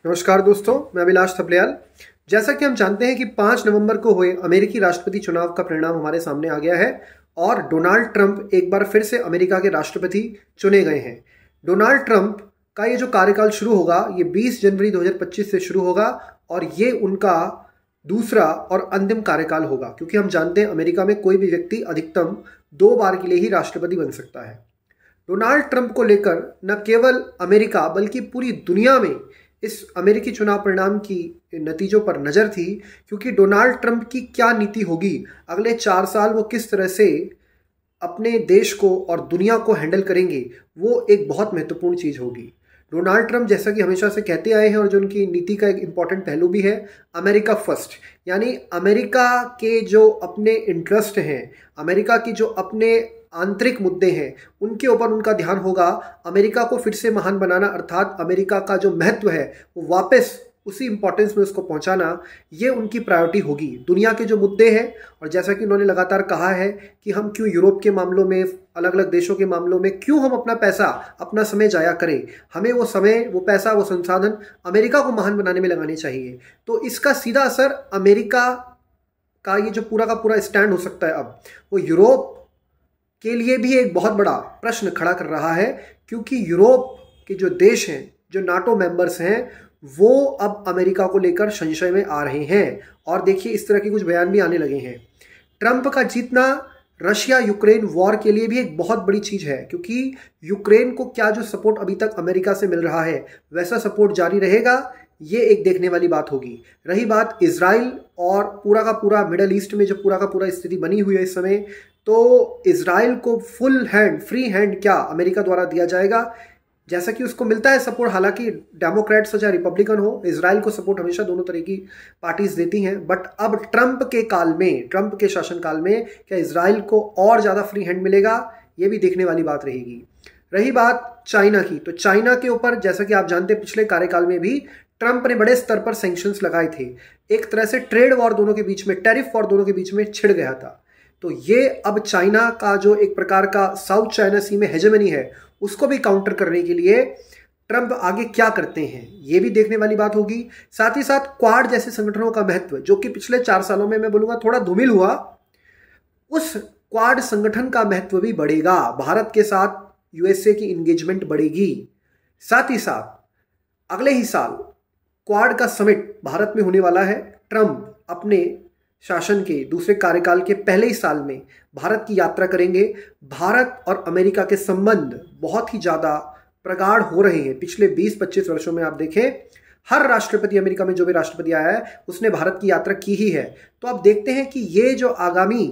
नमस्कार दोस्तों, मैं अभिलाष थपलियाल। जैसा कि हम जानते हैं कि 5 नवंबर को हुए अमेरिकी राष्ट्रपति चुनाव का परिणाम हमारे सामने आ गया है और डोनाल्ड ट्रंप एक बार फिर से अमेरिका के राष्ट्रपति चुने गए हैं। डोनाल्ड ट्रंप का ये जो कार्यकाल शुरू होगा ये 20 जनवरी 2025 से शुरू होगा और ये उनका दूसरा और अंतिम कार्यकाल होगा, क्योंकि हम जानते हैं अमेरिका में कोई भी व्यक्ति अधिकतम 2 बार के लिए ही राष्ट्रपति बन सकता है। डोनाल्ड ट्रंप को लेकर न केवल अमेरिका बल्कि पूरी दुनिया में इस अमेरिकी चुनाव परिणाम की नतीजों पर नज़र थी, क्योंकि डोनाल्ड ट्रंप की क्या नीति होगी, अगले 4 साल वो किस तरह से अपने देश को और दुनिया को हैंडल करेंगे, वो एक बहुत महत्वपूर्ण चीज़ होगी। डोनाल्ड ट्रंप जैसा कि हमेशा से कहते आए हैं और जो उनकी नीति का एक इम्पॉर्टेंट पहलू भी है, अमेरिका फर्स्ट, यानी अमेरिका के जो अपने इंटरेस्ट हैं, अमेरिका की जो अपने आंतरिक मुद्दे हैं, उनके ऊपर उनका ध्यान होगा। अमेरिका को फिर से महान बनाना, अर्थात अमेरिका का जो महत्व है वो वापस उसी इंपॉर्टेंस में उसको पहुंचाना, ये उनकी प्रायोरिटी होगी। दुनिया के जो मुद्दे हैं, और जैसा कि उन्होंने लगातार कहा है कि हम क्यों यूरोप के मामलों में, अलग अलग देशों के मामलों में क्यों हम अपना पैसा, अपना समय जाया करें, हमें वो समय, वो पैसा, वो संसाधन अमेरिका को महान बनाने में लगाने चाहिए। तो इसका सीधा असर अमेरिका का ये जो पूरा का पूरा स्टैंड हो सकता है अब, वो यूरोप के लिए भी एक बहुत बड़ा प्रश्न खड़ा कर रहा है, क्योंकि यूरोप के जो देश हैं, जो नाटो मेंबर्स हैं, वो अब अमेरिका को लेकर संशय में आ रहे हैं। और देखिए इस तरह के कुछ बयान भी आने लगे हैं। ट्रंप का जीतना रशिया यूक्रेन वॉर के लिए भी एक बहुत बड़ी चीज़ है, क्योंकि यूक्रेन को क्या जो सपोर्ट अभी तक अमेरिका से मिल रहा है वैसा सपोर्ट जारी रहेगा, ये एक देखने वाली बात होगी। रही बात इजराइल और पूरा का पूरा मिडल ईस्ट में जो पूरा का पूरा स्थिति बनी हुई है इस समय, तो इजराइल को फुल हैंड, फ्री हैंड क्या अमेरिका द्वारा दिया जाएगा, जैसा कि उसको मिलता है सपोर्ट। हालांकि डेमोक्रेट्स हो चाहे रिपब्लिकन हो, इजराइल को सपोर्ट हमेशा दोनों तरह की पार्टीज देती हैं। बट अब ट्रंप के काल में, ट्रंप के शासनकाल में क्या इजराइल को और ज़्यादा फ्री हैंड मिलेगा, ये भी देखने वाली बात रहेगी। रही बात चाइना की, तो चाइना के ऊपर जैसा कि आप जानते हैं पिछले कार्यकाल में भी ट्रंप ने बड़े स्तर पर सैंक्शंस लगाए थे। एक तरह से ट्रेड वॉर दोनों के बीच में, टैरिफ वॉर दोनों के बीच में छिड़ गया था। तो ये अब चाइना का जो एक प्रकार का साउथ चाइना सी में हेजेमनी है, उसको भी काउंटर करने के लिए ट्रंप आगे क्या करते हैं, ये भी देखने वाली बात होगी। साथ ही साथ क्वाड जैसे संगठनों का महत्व, जो कि पिछले 4 सालों में मैं बोलूँगा थोड़ा धूमिल हुआ, उस क्वाड संगठन का महत्व भी बढ़ेगा। भारत के साथ यूएसए की इंगेजमेंट बढ़ेगी। साथ ही साथ अगले ही साल क्वाड का समिट भारत में होने वाला है। ट्रंप अपने शासन के दूसरे कार्यकाल के पहले ही साल में भारत की यात्रा करेंगे। भारत और अमेरिका के संबंध बहुत ही ज़्यादा प्रगाढ़ हो रहे हैं। पिछले 20-25 वर्षों में आप देखें, हर राष्ट्रपति, अमेरिका में जो भी राष्ट्रपति आया है उसने भारत की यात्रा की ही है। तो आप देखते हैं कि ये जो आगामी